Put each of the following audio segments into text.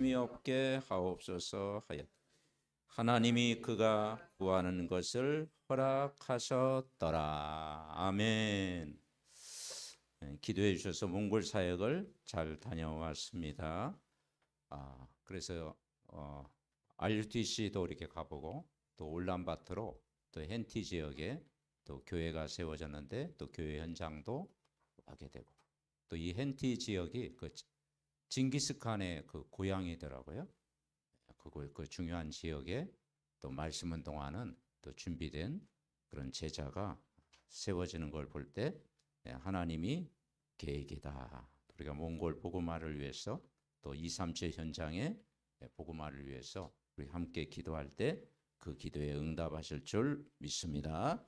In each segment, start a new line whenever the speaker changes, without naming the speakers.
미 없게 하옵소서 하였. 하나님이 그가 구하는 것을 허락하셨더라. 아멘. 기도해 주셔서 몽골 사역을 잘 다녀왔습니다. 그래서 RUTC도 이렇게 가보고 또 울란바토르 또 hen티 지역에 또 교회가 세워졌는데 또 교회 현장도 하게 되고 또 이 hen티 지역이 그 징기스칸의 그 고향이더라고요. 그 중요한 지역에 또 말씀 운동하는 또 준비된 그런 제자가 세워지는 걸 볼 때 하나님이 계획이다. 우리가 몽골 복음화를 위해서 또 237 현장의 복음화를 위해서 우리 함께 기도할 때 그 기도에 응답하실 줄 믿습니다.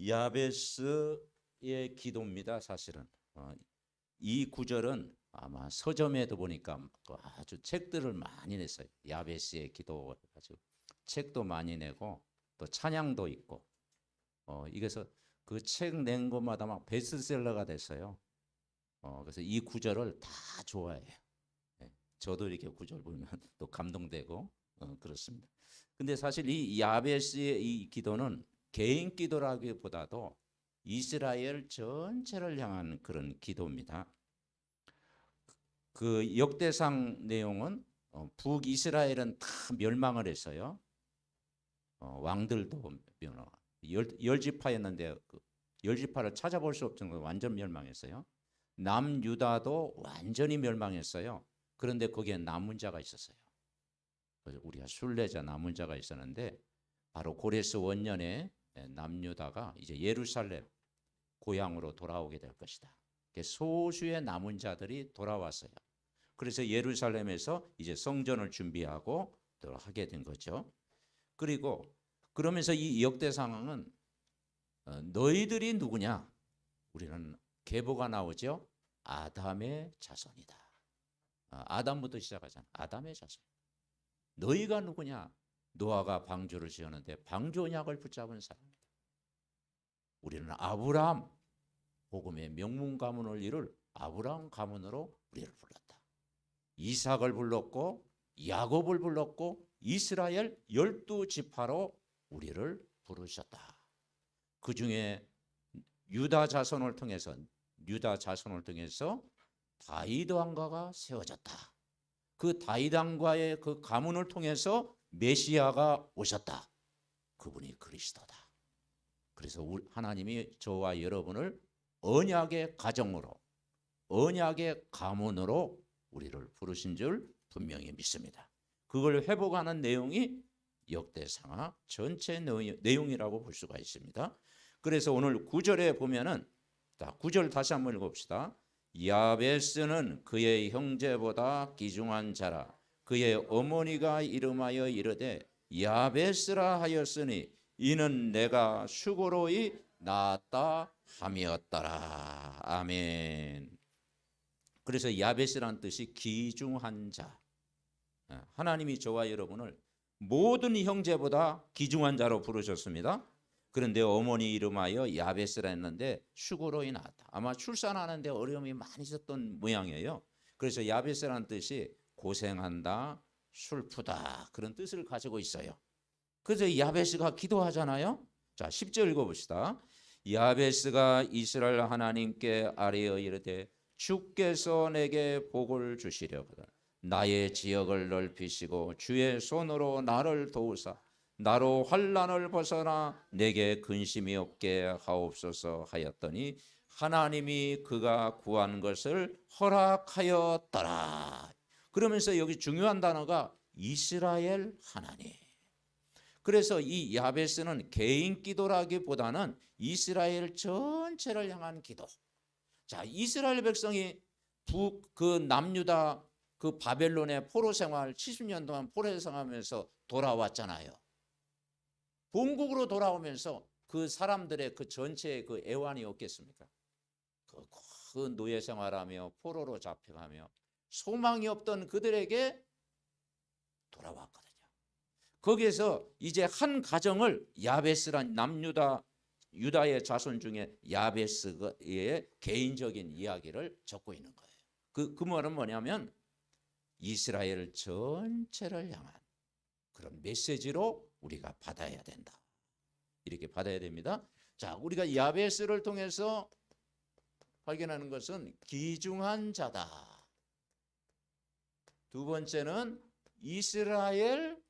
야베스의 기도입니다. 사실은 이 구절은 아마 서점에도 보니까 아주 책들을 많이 냈어요. 야베스의 기도 가지고 책도 많이 내고 또 찬양도 있고 이게서 그 책 낸 것마다 막 베스트셀러가 됐어요. 그래서 이 구절을 다 좋아해요. 저도 이렇게 구절 보면 또 감동되고 그렇습니다. 근데 사실 이 야베스의 이 기도는 개인 기도라기보다도 이스라엘 전체를 향한 그런 기도입니다. 그 역대상 내용은 북이스라엘은 다 멸망을 했어요. 왕들도 열 지파였는데 그 열 지파를 찾아볼 수 없을 정도로 완전 멸망했어요. 남유다도 완전히 멸망했어요. 그런데 거기에 남은 자가 있었어요. 우리가 순례자 남은 자가 있었는데 바로 고레스 원년에 남유다가 이제 예루살렘 고향으로 돌아오게 될 것이다. 소수의 남은 자들이 돌아왔어요. 그래서 예루살렘에서 이제 성전을 준비하고 또 하게 된 거죠. 그리고 그러면서 이 역대 상황은 너희들이 누구냐? 우리는 계보가 나오죠. 아담의 자손이다. 아담부터 시작하잖아. 아담의 자손. 너희가 누구냐? 노아가 방주를 지었는데 방주 언약을 붙잡은 사람이다. 우리는 아브라함 복음의 명문 가문을 이룰 아브라함 가문으로 우리를 불렀다. 이삭을 불렀고 야곱을 불렀고 이스라엘 12지파로 우리를 부르셨다. 그 중에 유다 자손을 통해서 다윗 왕가가 세워졌다. 그 다윗 왕가의 그 가문을 통해서 메시아가 오셨다. 그분이 그리스도다. 그래서 하나님이 저와 여러분을 언약의 가정으로 언약의 가문으로 우리를 부르신 줄 분명히 믿습니다. 그걸 회복하는 내용이 역대상하 전체 내용이라고 볼 수가 있습니다. 그래서 오늘 9절에 보면은 9절 다시 한번 읽어봅시다. 야베스는 그의 형제보다 귀중한 자라. 그의 어머니가 이름하여 이르되 야베스라 하였으니 이는 내가 수고로이 낳았다 함이었더라. 아멘. 그래서 야베스란 뜻이 귀중한 자. 하나님이 저와 여러분을 모든 형제보다 귀중한 자로 부르셨습니다. 그런데 어머니 이름하여 야베스라 했는데 수고로이 낳았다. 아마 출산하는데 어려움이 많이 있었던 모양이에요. 그래서 야베스라는 뜻이 고생한다, 슬프다 그런 뜻을 가지고 있어요. 그래서 야베스가 기도하잖아요. 자, 10절 읽어봅시다. 야베스가 이스라엘 하나님께 아뢰어 이르되 주께서 내게 복을 주시려거든 나의 지역을 넓히시고 주의 손으로 나를 도우사 나로 환난을 벗어나 내게 근심이 없게 하옵소서 하였더니 하나님이 그가 구한 것을 허락하였더라. 그러면서 여기 중요한 단어가 이스라엘 하나님. 그래서 이 야베스는 개인 기도라기보다는 이스라엘 전체를 향한 기도. 자, 이스라엘 백성이 그 남유다 그 바벨론의 포로 생활 70년 동안 포로 생활하면서 돌아왔잖아요. 본국으로 돌아오면서 그 사람들의 그 전체의 그 애환이 없겠습니까? 그 노예 생활하며 포로로 잡혀가며 소망이 없던 그들에게 돌아왔거든요. 거기에서 이제 한 가정을 야베스란 유다의 자손 중에 야베스의 개인적인 이야기를 적고 있는 거예요. 그 말은 뭐냐면 이스라엘 전체를 향한 그런 메시지로 우리가 받아야 된다. 이렇게 받아야 됩니다. 자, 우리가 야베스를 통해서 발견하는 것은 귀중한 자다. 두 번째는 이스라엘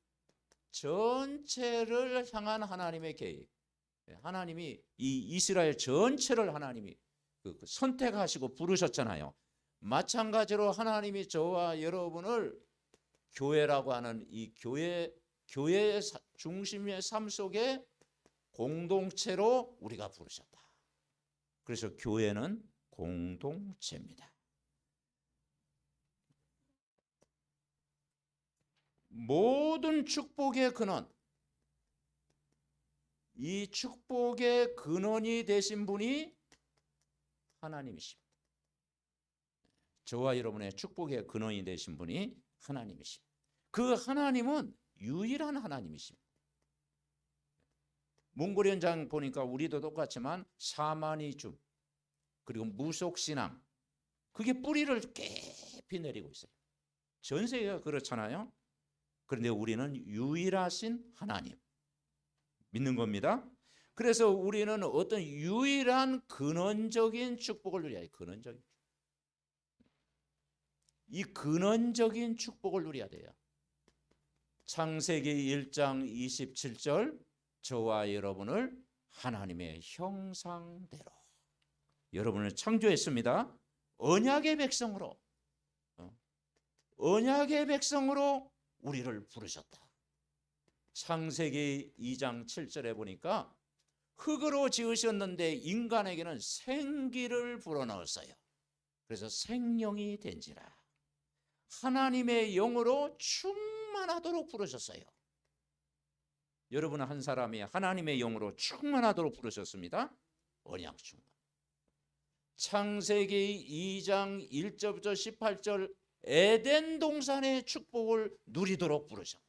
전체를 향한 하나님의 계획. 하나님이 이 이스라엘 전체를 하나님이 선택하시고 부르셨잖아요. 마찬가지로 하나님이 저와 여러분을 교회라고 하는 이 교회의 중심의 삶 속에 공동체로 우리가 부르셨다. 그래서 교회는 공동체입니다. 모든 축복의 근원, 이 축복의 근원이 되신 분이 하나님이십니다. 저와 여러분의 축복의 근원이 되신 분이 하나님이십니다. 그 하나님은 유일한 하나님이십니다. 몽골 현장 보니까 우리도 똑같지만 사마니즘 그리고 무속신앙, 그게 뿌리를 깊이 내리고 있어요. 전 세계가 그렇잖아요. 그런데 우리는 유일하신 하나님 믿는 겁니다. 그래서 우리는 어떤 유일한 근원적인 축복을 누려야 해요. 이 근원적인 축복을 누려야 돼요. 창세기 1장 27절, 저와 여러분을 하나님의 형상대로 여러분을 창조했습니다. 언약의 백성으로 우리를 부르셨다. 창세기 2장 7절에 보니까 흙으로 지으셨는데 인간에게는 생기를 불어넣었어요. 그래서 생명이 된지라. 하나님의 영으로 충만하도록 부르셨어요. 여러분은 한 사람이 하나님의 영으로 충만하도록 부르셨습니다. 언약 충만. 창세기 2장 1절부터 18절 에덴 동산의 축복을 누리도록 부르신 거예요.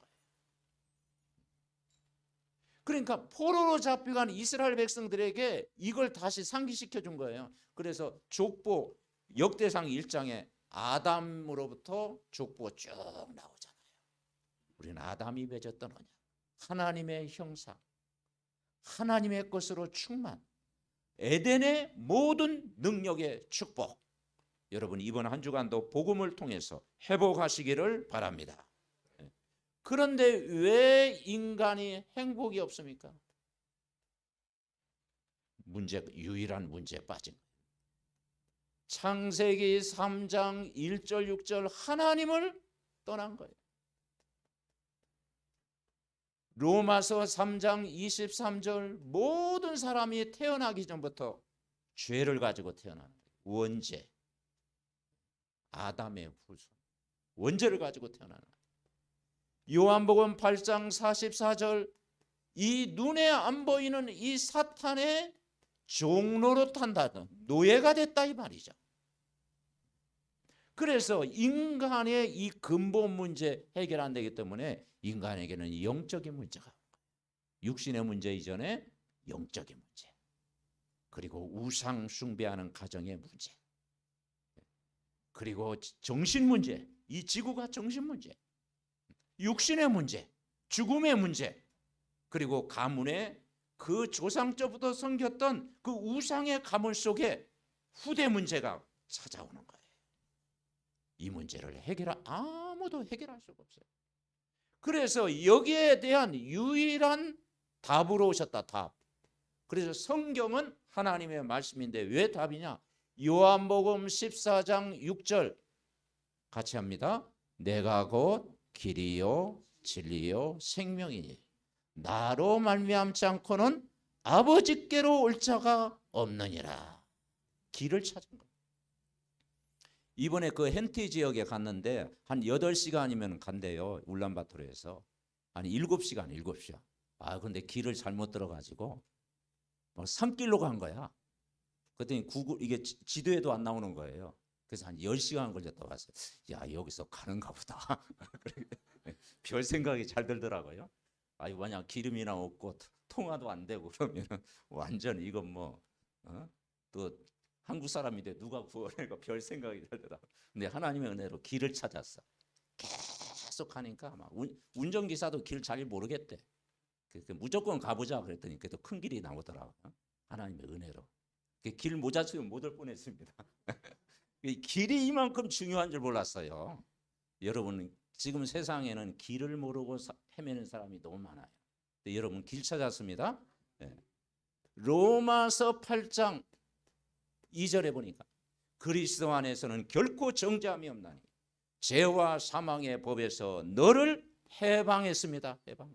그러니까 포로로 잡혀간 이스라엘 백성들에게 이걸 다시 상기시켜 준 거예요. 그래서 족보 역대상 1장에 아담으로부터 족보가 쭉 나오잖아요. 우리는 아담이 맺었던 언약, 하나님의 형상, 하나님의 것으로 충만, 에덴의 모든 능력의 축복. 여러분 이번 한 주간도 복음을 통해서 회복하시기를 바랍니다. 그런데 왜 인간이 행복이 없습니까? 유일한 문제에 빠진 거예요. 창세기 3장 1절 6절 하나님을 떠난 거예요. 로마서 3장 23절 모든 사람이 태어나기 전부터 죄를 가지고 태어나는 거예요. 원죄, 아담의 후손, 원죄를 가지고 태어나는 거예요. 요한복음 8장 44절 이 눈에 안 보이는 이 사탄의 종로로 탄다던 노예가 됐다 이 말이죠. 그래서 인간의 이 근본 문제 해결 안 되기 때문에 인간에게는 영적인 문제가, 육신의 문제 이전에 영적인 문제, 그리고 우상 숭배하는 가정의 문제, 그리고 정신 문제, 이 지구가 정신 문제, 육신의 문제, 죽음의 문제, 그리고 가문의 그 조상적부터 섬겼던 그 우상의 가문 속에 후대 문제가 찾아오는 거예요. 이 문제를 아무도 해결할 수가 없어요. 그래서 여기에 대한 유일한 답으로 오셨다. 답. 그래서 성경은 하나님의 말씀인데 왜 답이냐? 요한복음 14장 6절 같이 합니다. 내가 곧 길이요 진리요 생명이니 나로 말미암지 않고는 아버지께로 올 자가 없느니라. 길을 찾은 거예요. 이번에 그 hen티 지역에 갔는데 한 8시간이면 간대요. 울란바토르에서. 한 7시간. 아 근데 길을 잘못 들어가지고 산길로 간 거야. 그랬더니 이게 지도에도 안 나오는 거예요. 그래서 한 10시간 걸렸다 왔어요. 야 여기서 가는가 보다. 별 생각이 잘 들더라고요. 아니 만약 기름이나 없고 통화도 안 되고 그러면 완전 이건 또 한국 사람인데 누가 구원해가 별 생각이 들더라. 근데 하나님의 은혜로 길을 찾았어. 쓱쓱 하니까 막 운전기사도 길 잘 모르겠대. 무조건 가보자 그랬더니 그래도 큰 길이 나오더라고요. 하나님의 은혜로. 길 못 찾으면 못 올 뻔했습니다. 길이 이만큼 중요한 줄 몰랐어요. 여러분 지금 세상에는 길을 모르고 헤매는 사람이 너무 많아요. 여러분 길 찾았습니다. 네. 로마서 8장 2절에 보니까 그리스도 안에서는 결코 정죄함이 없나니 죄와 사망의 법에서 너를 해방했습니다. 해방.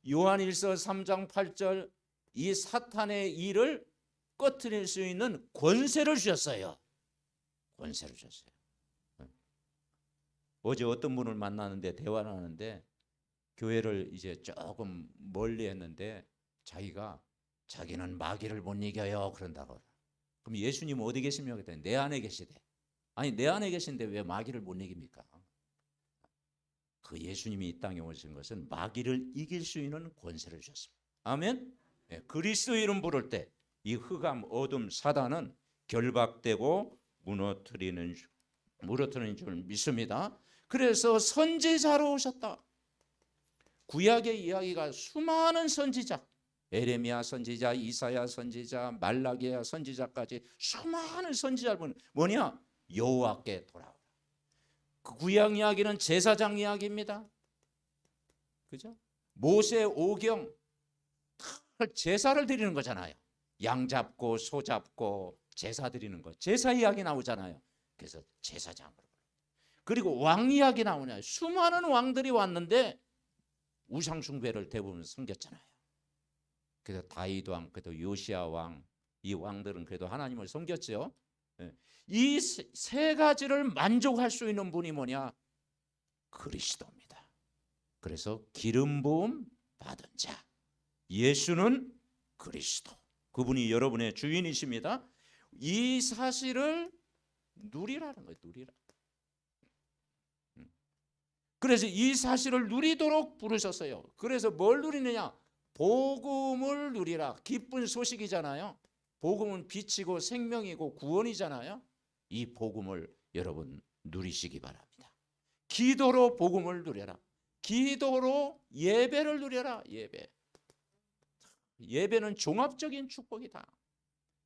요한일서 3장 8절 이 사탄의 일을 꺼트릴 수 있는 권세를 주셨어요. 권세를 주셨어요. 어제 어떤 분을 만나는데 대화를 하는데 교회를 이제 조금 멀리 했는데 자기는 마귀를 못 이겨요 그런다고. 그럼 예수님은 어디 계시며 그랬더니 내 안에 계시대. 아니 내 안에 계신데 왜 마귀를 못 이깁니까? 그 예수님이 이 땅에 오신 것은 마귀를 이길 수 있는 권세를 주셨습니다. 아멘. 네, 그리스도 이름 부를 때 이 흑암 어둠 사단은 결박되고 무너뜨리는 줄 믿습니다. 그래서 선지자로 오셨다. 구약의 이야기가 수많은 선지자, 에레미야 선지자, 이사야 선지자, 말라기야 선지자까지 수많은 선지자는 뭐냐? 여호와께 돌아오라. 그 구약 이야기는 제사장 이야기입니다. 그죠? 모세 오경 다 제사를 드리는 거잖아요. 양 잡고 소 잡고 제사 드리는 거. 제사 이야기 나오잖아요. 그래서 제사장으로. 그리고 왕 이야기 나오냐. 수많은 왕들이 왔는데 우상 숭배를 대부분 섬겼잖아요. 그래서 다윗 왕, 그래도 요시야 왕, 이 왕들은 그래도 하나님을 섬겼죠. 이 세 가지를 만족할 수 있는 분이 뭐냐? 그리스도입니다. 그래서 기름 부음 받은 자. 예수는 그리스도. 그분이 여러분의 주인이십니다. 이 사실을 누리라는 거예요. 누리라. 그래서 이 사실을 누리도록 부르셨어요. 그래서 뭘 누리느냐? 복음을 누리라. 기쁜 소식이잖아요. 복음은 빛이고 생명이고 구원이잖아요. 이 복음을 여러분 누리시기 바랍니다. 기도로 복음을 누려라. 기도로 예배를 누려라. 예배. 예배는 종합적인 축복이다.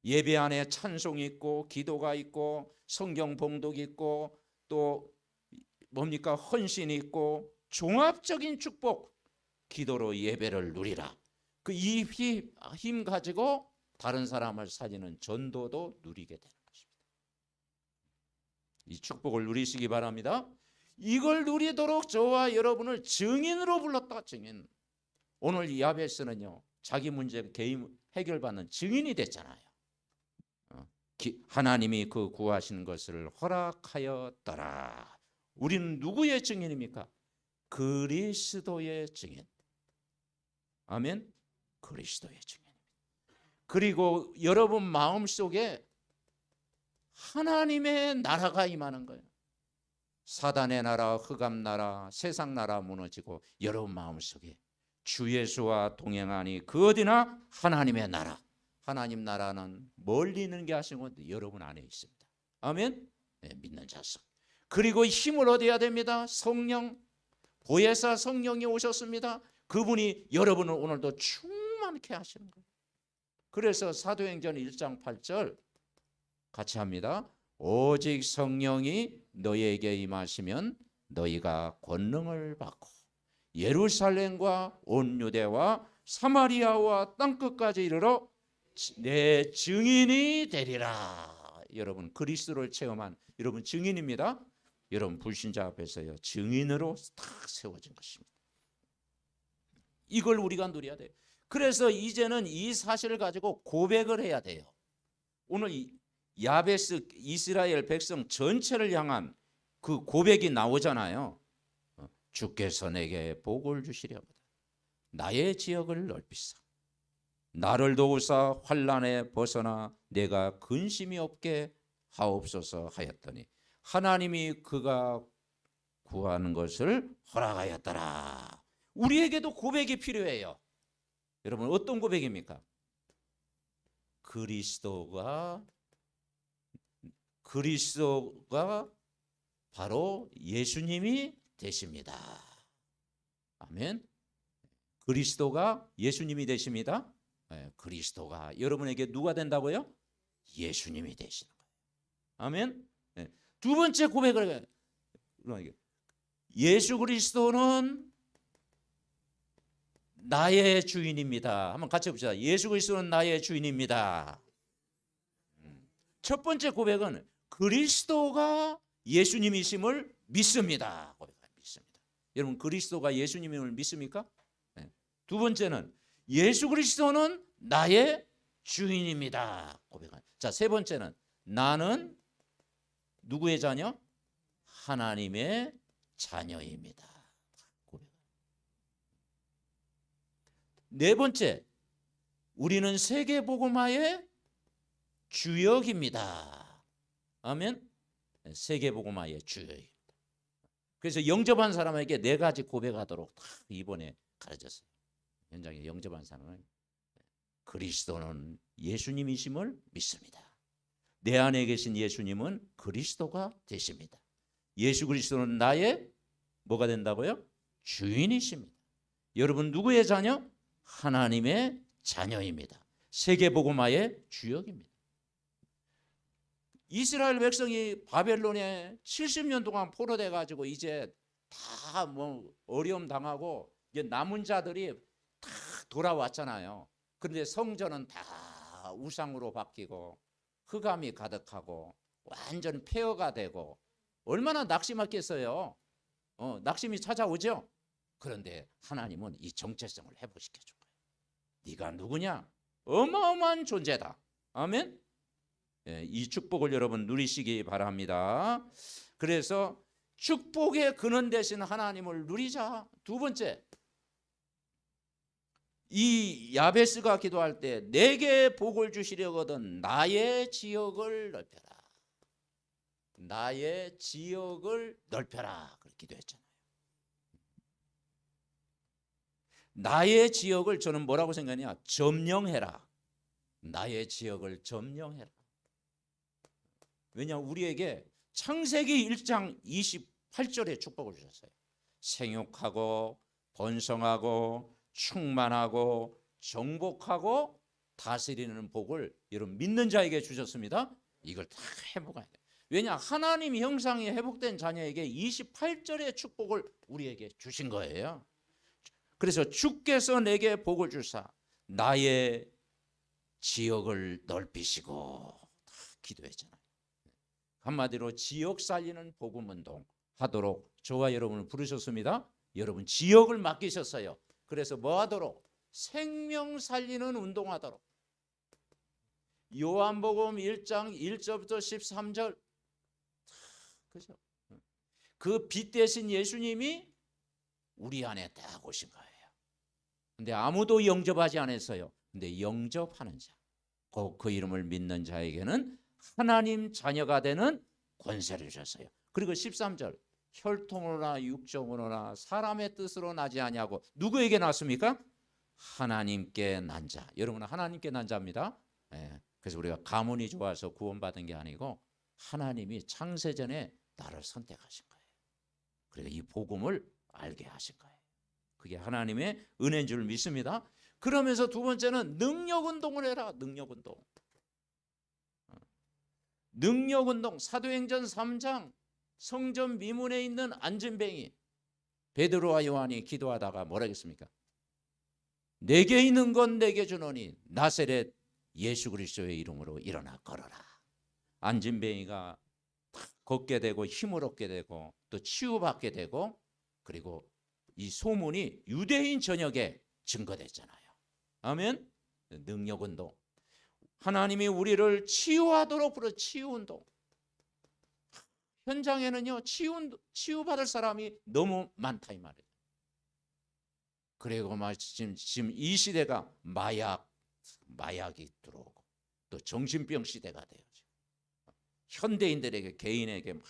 예배 안에 찬송이 있고 기도가 있고 성경 봉독이 있고 또 뭡니까? 헌신이 있고 종합적인 축복. 기도로 예배를 누리라. 그 이 힘 가지고 다른 사람을 살리는 전도도 누리게 되는 것입니다. 이 축복을 누리시기 바랍니다. 이걸 누리도록 저와 여러분을 증인으로 불렀다. 증인. 오늘 이 야베스는요. 자기 문제 개인 해결받는 증인이 됐잖아요. 하나님이 그 구하시는 것을 허락하였더라. 우리는 누구의 증인입니까? 그리스도의 증인. 아멘. 그리스도의 증인입니다. 그리고 여러분 마음속에 하나님의 나라가 임하는 거예요. 사단의 나라, 흑암 나라, 세상 나라 무너지고 여러분 마음속에 주 예수와 동행하니 그 어디나 하나님의 나라. 하나님 나라는 멀리 있는 게 아니고 여러분 안에 있습니다. 아멘. 네, 믿는 자석. 그리고 힘을 얻어야 됩니다. 성령, 보혜사 성령이 오셨습니다. 그분이 여러분을 오늘도 충만케 하시는 거예요. 그래서 사도행전 1장 8절 같이 합니다. 오직 성령이 너희에게 임하시면 너희가 권능을 받고 예루살렘과 온 유대와 사마리아와 땅끝까지 이르러 내 증인이 되리라. 여러분 그리스도를 체험한 여러분 증인입니다. 여러분 불신자 앞에서요 증인으로 딱 세워진 것입니다. 이걸 우리가 누려야 돼요. 그래서 이제는 이 사실을 가지고 고백을 해야 돼요. 오늘 야베스 이스라엘 백성 전체를 향한 그 고백이 나오잖아요. 주께서 내게 복을 주시려거든 나의 지역을 넓히사 나를 도우사 환난에 벗어나 내가 근심이 없게 하옵소서 하였더니 하나님이 그가 구하는 것을 허락하였더라. 우리에게도 고백이 필요해요. 여러분 어떤 고백입니까? 그리스도가 바로 예수님이 되십니다. 아멘. 그리스도가 예수님이 되십니다. 네, 그리스도가 여러분에게 누가 된다고요? 예수님이 되시는 거예요. 아멘. 네. 두 번째 고백을 해요. 예수 그리스도는 나의 주인입니다. 한번 같이 해봅시다. 예수 그리스도는 나의 주인입니다. 첫 번째 고백은 그리스도가 예수님이심을 믿습니다. 믿습니다. 여러분 그리스도가 예수님임을 믿습니까? 네. 두 번째는 예수 그리스도는 나의 주인입니다. 고백한. 자, 세 번째는 나는 누구의 자녀? 하나님의 자녀입니다. 고백. 네 번째, 우리는 세계복음화의 주역입니다. 아멘. 세계복음화의 주역입니다. 그래서 영접한 사람에게 네 가지 고백하도록 이번에 가르쳤어요. 현장에 영접한 사람은 그리스도는 예수님이심을 믿습니다. 내 안에 계신 예수님은 그리스도가 되십니다. 예수 그리스도는 나의 뭐가 된다고요? 주인이십니다. 여러분 누구의 자녀? 하나님의 자녀입니다. 세계복음화의 주역입니다. 이스라엘 백성이 바벨론에 70년 동안 포로돼 가지고 이제 다 뭐 어려움 당하고 이제 남은 자들이 다 돌아왔잖아요. 그런데 성전은 다 우상으로 바뀌고 흑암이 가득하고 완전 폐허가 되고 얼마나 낙심했겠어요. 낙심이 찾아오죠. 그런데 하나님은 이 정체성을 회복시켜 준 거예요. 네가 누구냐? 어마어마한 존재다. 아멘. 이 축복을 여러분 누리시기 바랍니다. 그래서 축복의 근원 되신 하나님을 누리자. 두 번째, 이 야베스가 기도할 때 내게 복을 주시려거든 나의 지역을 넓혀라. 나의 지역을 넓혀라. 그렇게 기도했잖아요. 나의 지역을 저는 뭐라고 생각하냐? 점령해라. 나의 지역을 점령해라. 왜냐하면 우리에게 창세기 1장 28절에 축복을 주셨어요. 생육하고 번성하고 충만하고 정복하고 다스리는 복을 여러분 믿는 자에게 주셨습니다. 이걸 다 회복해야 돼요. 왜냐? 하나님 형상이 회복된 자녀에게 28절의 축복을 우리에게 주신 거예요. 그래서 주께서 내게 복을 주사 나의 지역을 넓히시고 다 기도했잖아요. 한마디로 지역 살리는 복음운동 하도록 저와 여러분을 부르셨습니다. 여러분 지역을 맡기셨어요. 그래서 뭐 하도록? 생명 살리는 운동하도록. 요한복음 1장 1절부터 13절 그죠? 그 빛 대신 예수님이 우리 안에 딱 오신 거예요. 근데 아무도 영접하지 않았어요. 근데 영접하는 자, 꼭 그 이름을 믿는 자에게는 하나님 자녀가 되는 권세를 주셨어요. 그리고 13절 혈통으로나 육정으로나 사람의 뜻으로 나지 아니하고 누구에게 났습니까? 하나님께 난 자. 여러분은 하나님께 난 자입니다. 그래서 우리가 가문이 좋아서 구원받은 게 아니고 하나님이 창세전에 나를 선택하신 거예요. 그리고 이 복음을 알게 하신 거예요. 그게 하나님의 은혜인 줄 믿습니다. 그러면서 두 번째는 능력운동을 해라. 능력운동. 능력운동. 사도행전 3장 성전 미문에 있는 안진뱅이 베드로와 요한이 기도하다가 뭐라 했습니까? 내게 있는 건 내게 주노니 나세렛 예수 그리스도의 이름으로 일어나 걸어라. 안진뱅이가 걷게 되고 힘을 얻게 되고 또 치유받게 되고 그리고 이 소문이 유대인 전역에 증거됐잖아요. 아멘. 능력운동. 하나님이 우리를 치유하도록 부르 치유운동. 현장에는요 치유받을 사람이 너무 많다 이 말이에요. 그리고 지금 이 시대가 마약이 들어오고 또 정신병 시대가 돼요. 현대인들에게 개인에게 막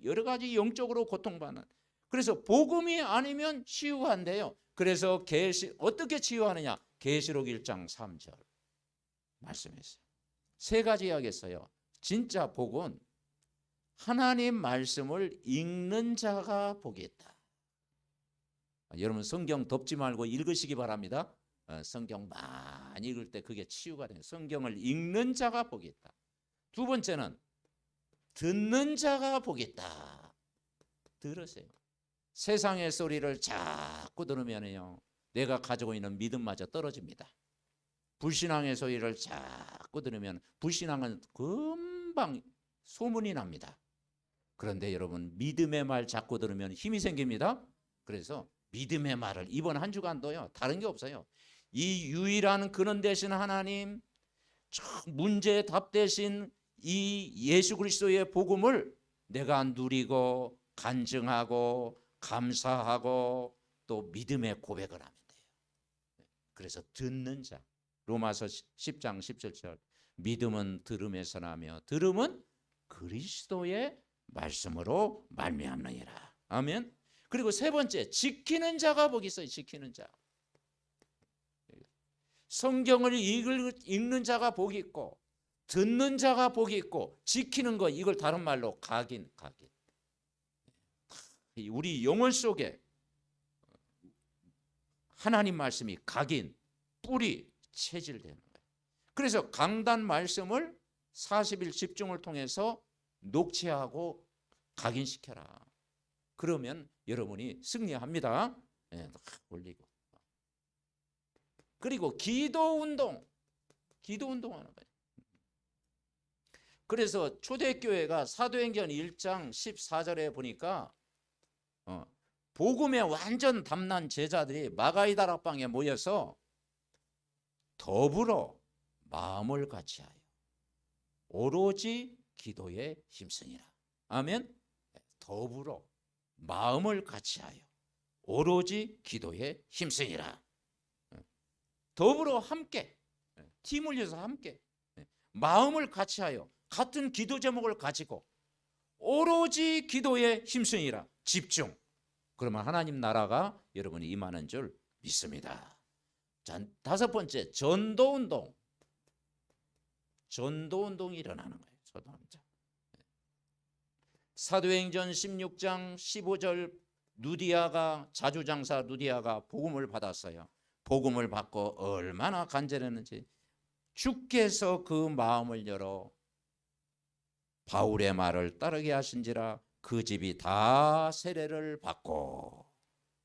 여러 가지 영적으로 고통받는. 그래서 복음이 아니면 치유가 안 돼요. 그래서 어떻게 치유하느냐? 계시록 1장 3절 말씀했어요. 세 가지 이야기했어요. 진짜 복은 하나님 말씀을 읽는 자가 복이 있다. 여러분 성경 덮지 말고 읽으시기 바랍니다. 성경 많이 읽을 때 그게 치유가 돼요. 성경을 읽는 자가 복이 있다. 두 번째는 듣는 자가 복이 있다. 들으세요. 세상의 소리를 자꾸 들으면요, 내가 가지고 있는 믿음마저 떨어집니다. 불신앙의 소리를 자꾸 들으면 불신앙은 금방 소문이 납니다. 그런데 여러분 믿음의 말 자꾸 들으면 힘이 생깁니다. 그래서 믿음의 말을 이번 한 주간도요, 다른 게 없어요. 이 유일한 근원 되신 하나님, 문제의 답 되신 이 예수 그리스도의 복음을 내가 누리고 간증하고 감사하고 또 믿음의 고백을 하면 돼요. 그래서 듣는 자, 로마서 10장 17절, 믿음은 들음에서 나며 들음은 그리스도의 말씀으로 말미암느니라. 아멘. 그리고 세 번째, 지키는 자가 복이 있어요. 지키는 자. 성경을 읽는 자가 복이 있고 듣는 자가 복이 있고 지키는 거, 이걸 다른 말로 각인. 우리 영혼 속에 하나님 말씀이 각인, 뿌리, 체질되는 거예요. 그래서 강단 말씀을 40일 집중을 통해서 녹취하고 각인시켜라. 그러면 여러분이 승리합니다. 올리고. 그리고 기도운동 하는 거예요. 그래서 초대교회가 사도행전 1장 14절에 보니까 복음에 완전 담난 제자들이 마가이 다락방에 모여서 더불어 마음을 같이하여 오로지 기도에 힘쓰니라. 아멘. 더불어 마음을 같이하여 오로지 기도에 힘쓰니라. 더불어 함께, 팀을 이어서 함께 마음을 같이하여 같은 기도 제목을 가지고 오로지 기도에 힘쓰니라. 집중. 그러면 하나님 나라가 여러분이 임하는 줄 믿습니다. 자, 다섯 번째, 전도운동이 일어나는 거예요. 전도운동. 사도행전 16장 15절, 자주장사 누디아가 복음을 받았어요. 복음을 받고 얼마나 간절했는지 주께서 그 마음을 열어 바울의 말을 따르게 하신지라 그 집이 다 세례를 받고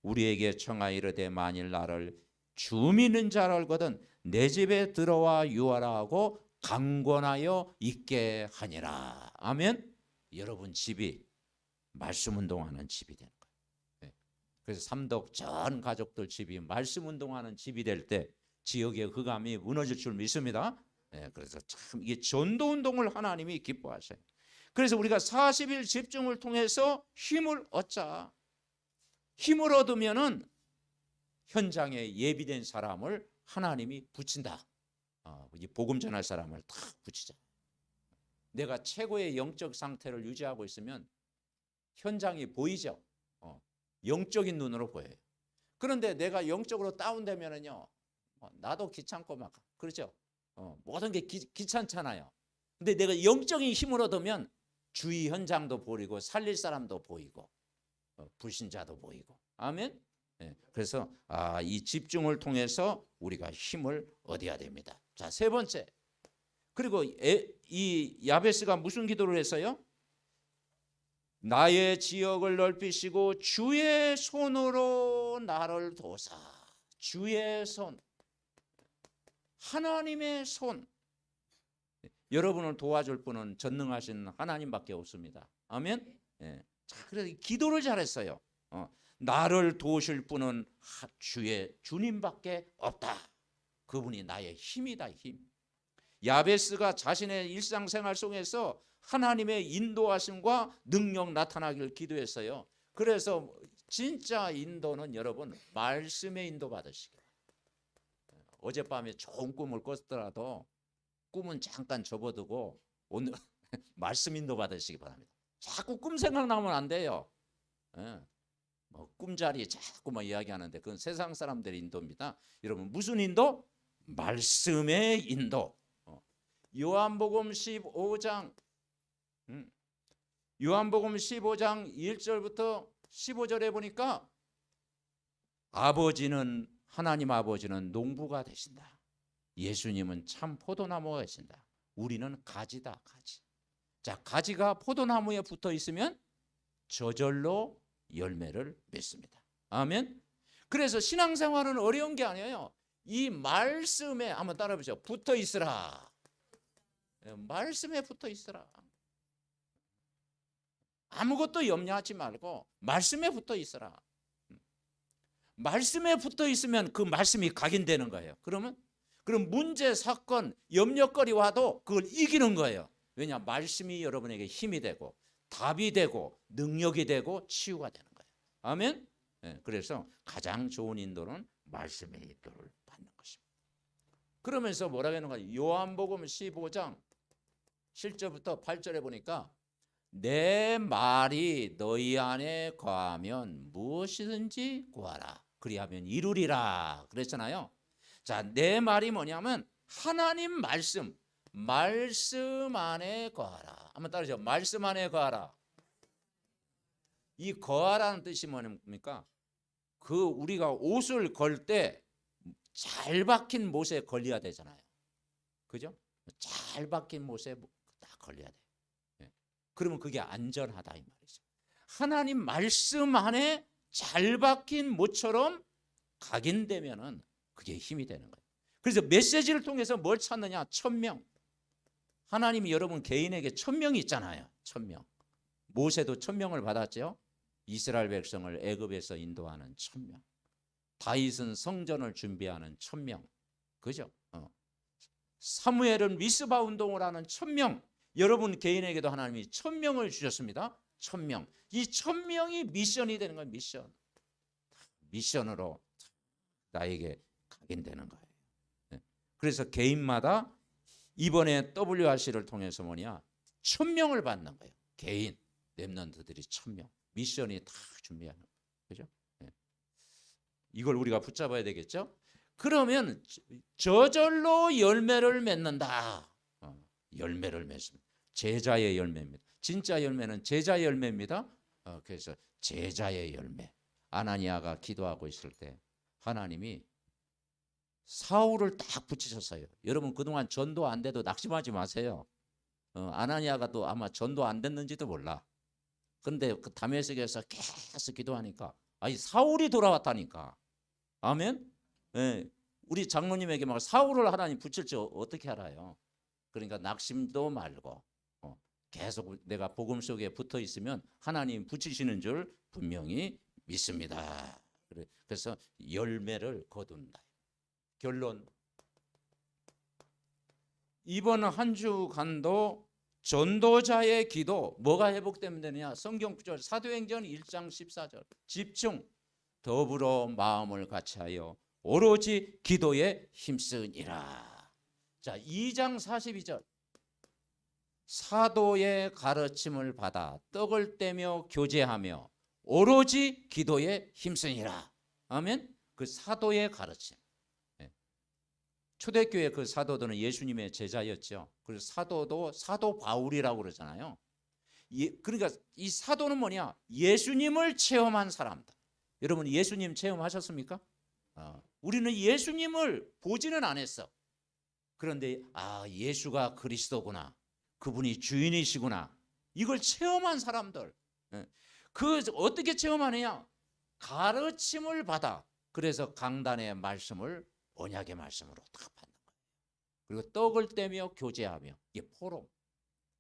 우리에게 청하여 이르되 만일 나를 주 믿는 자라 알거든 내 집에 들어와 유하라 하고 강권하여 있게 하니라. 아멘. 여러분 집이 말씀 운동하는 집이 되는 거예요. 그래서 삼덕 전 가족들 집이 말씀 운동하는 집이 될 때 지역의 흑암이 무너질 줄 믿습니다. 그래서 참 이게 전도 운동을 하나님이 기뻐하셔요. 그래서 우리가 40일 집중을 통해서 힘을 얻자. 힘을 얻으면은 현장에 예비된 사람을 하나님이 붙인다. 이 복음 전할 사람을 다 붙이자. 내가 최고의 영적 상태를 유지하고 있으면 현장이 보이죠. 영적인 눈으로 보여요. 그런데 내가 영적으로 다운되면은요, 나도 귀찮고 막 그렇죠. 모든 게 귀찮잖아요. 근데 내가 영적인 힘을 얻으면 주위 현장도 보이고 살릴 사람도 보이고 불신자도 보이고. 아멘. 그래서 이 집중을 통해서 우리가 힘을 얻어야 됩니다. 자, 세 번째. 그리고 이 야베스가 무슨 기도를 했어요? 나의 지역을 넓히시고 주의 손으로 나를 도사. 주의 손, 하나님의 손. 여러분을 도와줄 분은 전능하신 하나님밖에 없습니다. 아멘. 자, 그래서 기도를 잘했어요. 나를 도우실 분은 주님밖에 없다. 그분이 나의 힘이다. 힘. 야베스가 자신의 일상생활 속에서 하나님의 인도하심과 능력 나타나기를 기도했어요. 그래서 진짜 인도는 여러분 말씀의 인도 받으시기. 어젯밤에 좋은 꿈을 꿨더라도 꿈은 잠깐 접어두고 오늘 말씀 인도 받으시기 바랍니다. 자꾸 꿈 생각나면 안 돼요. 꿈자리 자꾸 이야기하는데 그건 세상 사람들의 인도입니다. 여러분 무슨 인도? 말씀의 인도. 요한복음 15장 요한복음 15장 1절부터 15절에 보니까 아버지는 하나님 아버지는 농부가 되신다. 예수님은 참 포도나무가 되신다. 우리는 가지다, 가지. 자, 가지가 포도나무에 붙어 있으면 저절로 열매를 맺습니다. 아멘. 그래서 신앙생활은 어려운 게 아니에요. 이 말씀에 한번 따라해보죠. 붙어 있으라. 말씀에 붙어 있으라. 아무것도 염려하지 말고 말씀에 붙어 있으라. 말씀에 붙어 있으면 그 말씀이 각인되는 거예요. 그럼 문제, 사건, 염려거리 와도 그걸 이기는 거예요. 왜냐? 말씀이 여러분에게 힘이 되고 답이 되고 능력이 되고 치유가 되는 거예요. 아멘. 네, 그래서 가장 좋은 인도는 말씀의 인도를 받는 것입니다. 그러면서 뭐라고 하는 거예요? 요한복음 15장 7절부터 8절에 보니까 내 말이 너희 안에 거하면 무엇이든지 구하라. 그리하면 이루리라. 그랬잖아요. 자, 내 말이 뭐냐면 하나님 말씀 안에 거하라. 한번 따라하죠. 말씀 안에 거하라. 이 거하라는 뜻이 뭡니까? 그 우리가 옷을 걸 때 잘 박힌 못에 걸려야 되잖아요. 그죠? 잘 박힌 못에 딱 걸려야 돼. 예. 그러면 그게 안전하다 이 말이죠. 하나님 말씀 안에 잘 박힌 못처럼 각인되면은 그게 힘이 되는 거예요. 그래서 메시지를 통해서 뭘 찾느냐? 천명. 하나님이 여러분 개인에게 천명이 있잖아요. 천명. 모세도 천명을 받았죠. 이스라엘 백성을 애굽에서 인도하는 천명. 다윗은 성전을 준비하는 천명. 그죠? 사무엘은 미스바 운동을 하는 천명. 여러분 개인에게도 하나님이 천명을 주셨습니다. 천명. 이 천명이 미션이 되는 거예요. 미션. 미션으로 나에게 각인되는 거예요. 그래서 개인마다 이번에 WRC를 통해서 뭐냐? 천명을 받는 거예요. 개인 렘넌트들이 천명. 미션이 다 준비하는 거예요. 그죠? 이걸 우리가 붙잡아야 되겠죠? 그러면 저절로 열매를 맺는다. 열매를 맺습니다. 제자의 열매입니다. 진짜 열매는 제자의 열매입니다. 그래서 제자의 열매. 아나니아가 기도하고 있을 때 하나님이 사울을 딱 붙이셨어요. 여러분 그동안 전도 안 돼도 낙심하지 마세요. 아나니아가 또 아마 전도 안 됐는지도 몰라. 근데 그 다메섹에서 계속 기도하니까 아니 사울이 돌아왔다니까. 아멘. 예, 우리 장로님에게 막 사울을 하나님 붙일지 어떻게 알아요? 그러니까 낙심도 말고 계속 내가 복음 속에 붙어 있으면 하나님 붙이시는 줄 분명히 믿습니다. 그래서 열매를 거둔다. 결론. 이번 한 주간도 전도자의 기도 뭐가 회복되면 되느냐? 성경 구절 사도행전 1장 14절. 집중. 더불어 마음을 같이하여 오로지 기도에 힘쓰니라. 자, 2장 42절. 사도의 가르침을 받아 떡을 떼며 교제하며 오로지 기도에 힘쓰니라. 아멘. 그 사도의 가르침. 초대교회 그 사도들은 예수님의 제자였죠. 그래서 사도도 사도 바울이라고 그러잖아요. 그러니까 이 사도는 뭐냐? 예수님을 체험한 사람들. 여러분 예수님 체험하셨습니까? 우리는 예수님을 보지는 않았어. 그런데 예수가 그리스도구나. 그분이 주인이시구나. 이걸 체험한 사람들. 그 어떻게 체험하느냐? 가르침을 받아. 그래서 강단의 말씀을 언약의 말씀으로 다 받는 거예요. 그리고 떡을 떼며 교제하며 이게 포럼.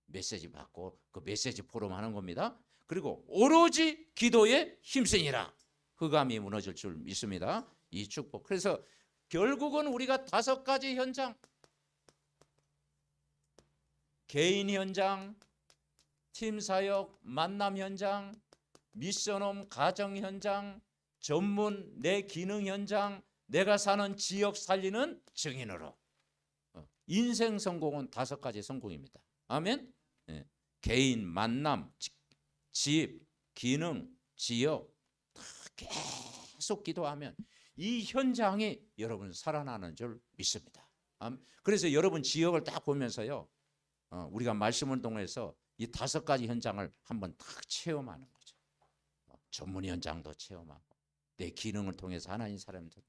메시지 받고 그 메시지 포럼 하는 겁니다. 그리고 오로지 기도에 힘쓰니라. 흑암이 무너질 줄 믿습니다. 이 축복. 그래서 결국은 우리가 5가지 현장. 개인 현장, 팀 사역, 만남 현장, 미션홈 가정 현장, 전문 내 기능 현장, 내가 사는 지역 살리는 증인으로. 인생 성공은 5가지 성공입니다. 아멘. 개인, 만남, 집, 기능, 지역 계속 기도하면 이 현장이 여러분 살아나는 줄 믿습니다. 그래서 여러분 지역을 딱 보면서요, 우리가 말씀을 통해서 이 5가지 현장을 한번 딱 체험하는 거죠. 전문 현장도 체험하고, 내 기능을 통해서 하나님 사람들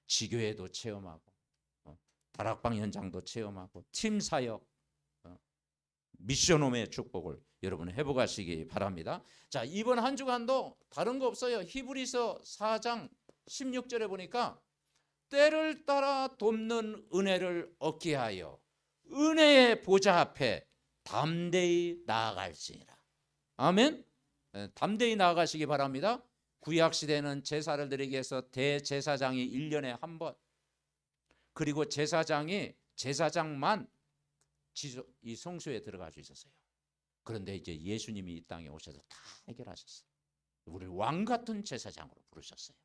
지교회도 체험하고, 다락방 현장도 체험하고, 팀 사역, 미션홈의 축복을 여러분 회복하시기 바랍니다. 자, 이번 한 주간도 다른 거 없어요. 히브리서 4장 16절에 보니까 때를 따라 돕는 은혜를 얻게 하여 은혜의 보좌 앞에 담대히 나아갈지니라. 아멘. 담대히 나아가시기 바랍니다. 구약시대는 제사를 드리기 위해서 대제사장이 1년에 한 번, 그리고 제사장만 이 성소에 들어갈 수 있었어요. 그런데 이제 예수님이 이 땅에 오셔서 다 해결하셨어요. 우리를 왕 같은 제사장으로 부르셨어요.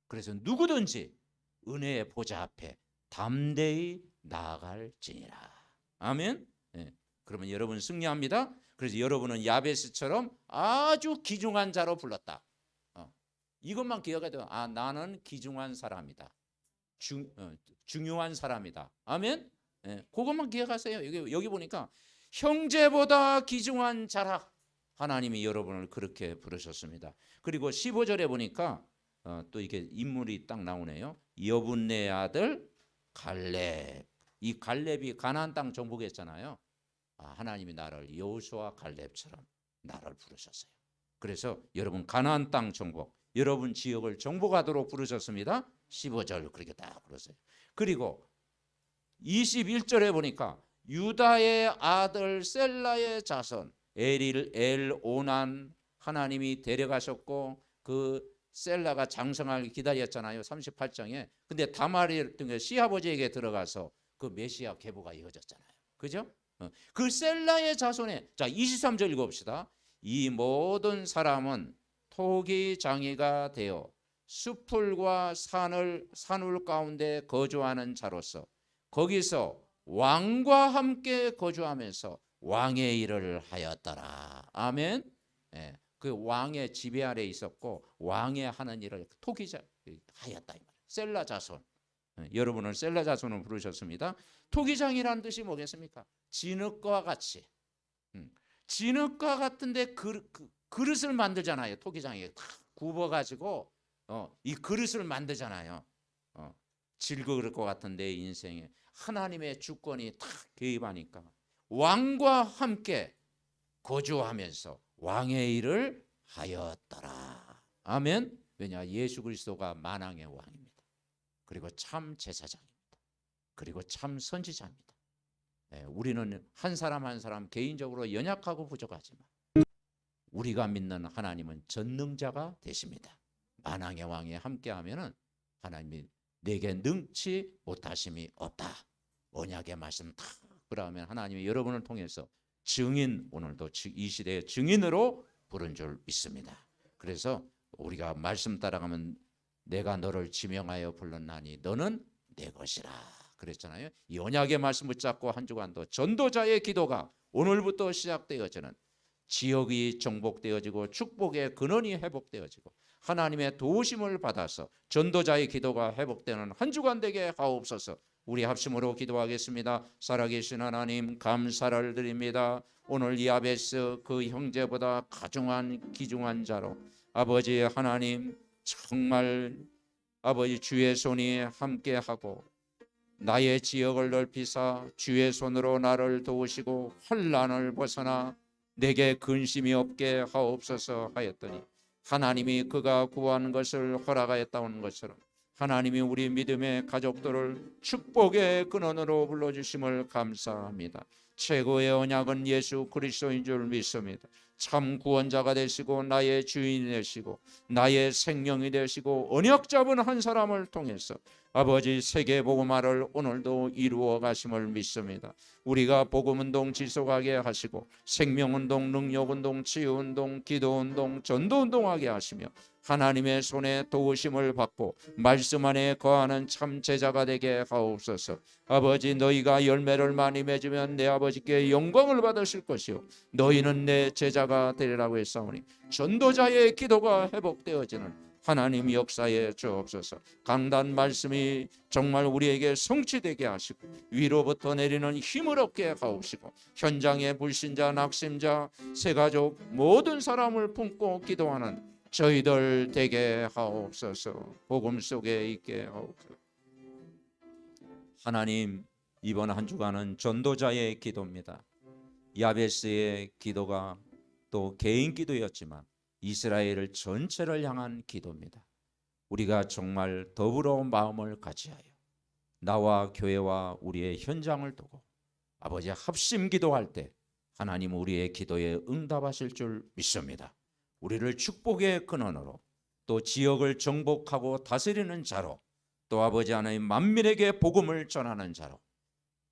그래서 누구든지 은혜의 보좌 앞에 담대히 나아갈지니라. 아멘. 네. 그러면 여러분 승리합니다. 그래서 여러분은 야베스처럼 아주 귀중한 자로 불렀다. 이것만 기억해야 돼요. 아, 나는 귀중한 사람이다. 중요한 사람이다. 아멘. 네. 그것만 기억하세요. 여기 보니까 형제보다 귀중한 자라. 하나님이 여러분을 그렇게 부르셨습니다. 그리고 15절에 보니까 또 이게 인물이 딱 나오네요. 여분네 아들 갈렙. 이 갈렙이 가나안 땅 정복했잖아요. 하나님이 나를 여호수아 갈렙처럼 나를 부르셨어요. 그래서 여러분 가나안 땅 정복, 여러분 지역을 정복하도록 부르셨습니다. 15절 그렇게 딱 부르셨어요. 그리고 21절에 보니까 유다의 아들 셀라의 자손 엘오난 하나님이 데려가셨고, 그 셀라가 장성하길 기다렸잖아요. 38장에. 근데 다말이 시아버지에게 들어가서 그 메시아 계보가 이어졌잖아요. 그죠? 그 셀라의 자손에, 자 23절 읽어봅시다. 이 모든 사람은 토기장이가 되어 수풀과 산울 가운데 거주하는 자로서 거기서 왕과 함께 거주하면서 왕의 일을 하였더라. 아멘. 예, 그 왕의 지배 아래 있었고 왕의 하는 일을 토기장 하였다. 셀라 자손. 여러분을 셀라 자손을 부르셨습니다. 토기장이라는 뜻이 뭐겠습니까? 진흙과 같이. 진흙과 같은데 그릇을 만들잖아요. 토기장이 탁 굽어가지고 이 그릇을 만들잖아요. 질그릇과 같은 내 인생에 하나님의 주권이 탁 개입하니까 왕과 함께 거주하면서 왕의 일을 하였더라. 아멘. 왜냐? 예수 그리스도가 만왕의 왕입니다. 그리고 참 제사장입니다. 그리고 참 선지자입니다. 우리는 한 사람 한 사람 개인적으로 연약하고 부족하지만 우리가 믿는 하나님은 전능자가 되십니다. 만왕의 왕에 함께하면은 하나님이 내게 능치 못하심이 없다. 언약의 말씀 다 그러면 하나님이 여러분을 통해서 증인, 오늘도 이 시대의 증인으로 부른 줄 믿습니다. 그래서 우리가 말씀 따라가면 내가 너를 지명하여 불렀나니 너는 내 것이라 그랬잖아요. 이 언약의 말씀 붙잡고 한 주간도 전도자의 기도가 오늘부터 시작되어지는 지역이 정복되어지고 축복의 근원이 회복되어지고 하나님의 도우심을 받아서 전도자의 기도가 회복되는 한 주간 되게 하옵소서. 우리 합심으로 기도하겠습니다. 살아계신 하나님 감사를 드립니다. 오늘 야베스 그 형제보다 귀중한 자로 아버지 하나님 정말 아버지 주의 손이 함께하고 나의 지역을 넓히사 주의 손으로 나를 도우시고 환난을 벗어나 내게 근심이 없게 하옵소서 하였더니 하나님이 그가 구한 것을 허락하였다는 것처럼 하나님이 우리 믿음의 가족들을 축복의 근원으로 불러주심을 감사합니다. 최고의 언약은 예수 그리스도인 줄 믿습니다. 참 구원자가 되시고 나의 주인이 되시고 나의 생명이 되시고 언약 잡은 한 사람을 통해서 아버지 세계 복음화를 오늘도 이루어 가심을 믿습니다. 우리가 복음운동 지속하게 하시고 생명운동, 능력운동, 치유운동, 기도운동, 전도운동하게 하시며 하나님의 손에 도우심을 받고 말씀 안에 거하는 참 제자가 되게 하옵소서. 아버지 너희가 열매를 많이 맺으면 내 아버지께 영광을 받으실 것이요 너희는 내 제자가 되리라고 했사오니 전도자의 기도가 회복되어지는 하나님 역사에 주옵소서. 강단 말씀이 정말 우리에게 성취되게 하시고 위로부터 내리는 힘을 얻게 하옵시고 현장의 불신자, 낙심자, 새가족 모든 사람을 품고 기도하는 저희들 되게 하옵소서. 복음 속에 있게 하옵소서. 하나님, 이번 한 주간은 전도자의 기도입니다. 야베스의 기도가 또 개인 기도였지만 이스라엘을 전체를 향한 기도입니다. 우리가 정말 더불어 마음을 같이하여 나와 교회와 우리의 현장을 두고 아버지 합심 기도할 때 하나님 우리의 기도에 응답하실 줄 믿습니다. 우리를 축복의 근원으로 또 지역을 정복하고 다스리는 자로 또 아버지 하나님 만민에게 복음을 전하는 자로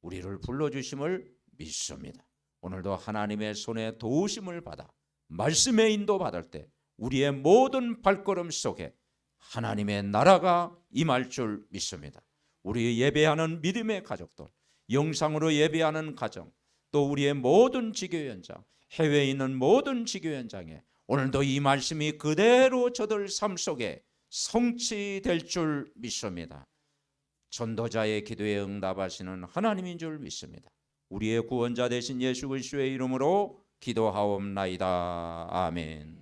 우리를 불러주심을 믿습니다. 오늘도 하나님의 손에 도우심을 받아 말씀의 인도 받을 때 우리의 모든 발걸음 속에 하나님의 나라가 임할 줄 믿습니다. 우리 예배하는 믿음의 가족들, 영상으로 예배하는 가정, 또 우리의 모든 지교 현장, 해외에 있는 모든 지교 현장에 오늘도 이 말씀이 그대로 저들 삶 속에 성취될 줄 믿습니다. 전도자의 기도에 응답하시는 하나님인 줄 믿습니다. 우리의 구원자 되신 예수 그리스도의 이름으로 기도하옵나이다. 아멘.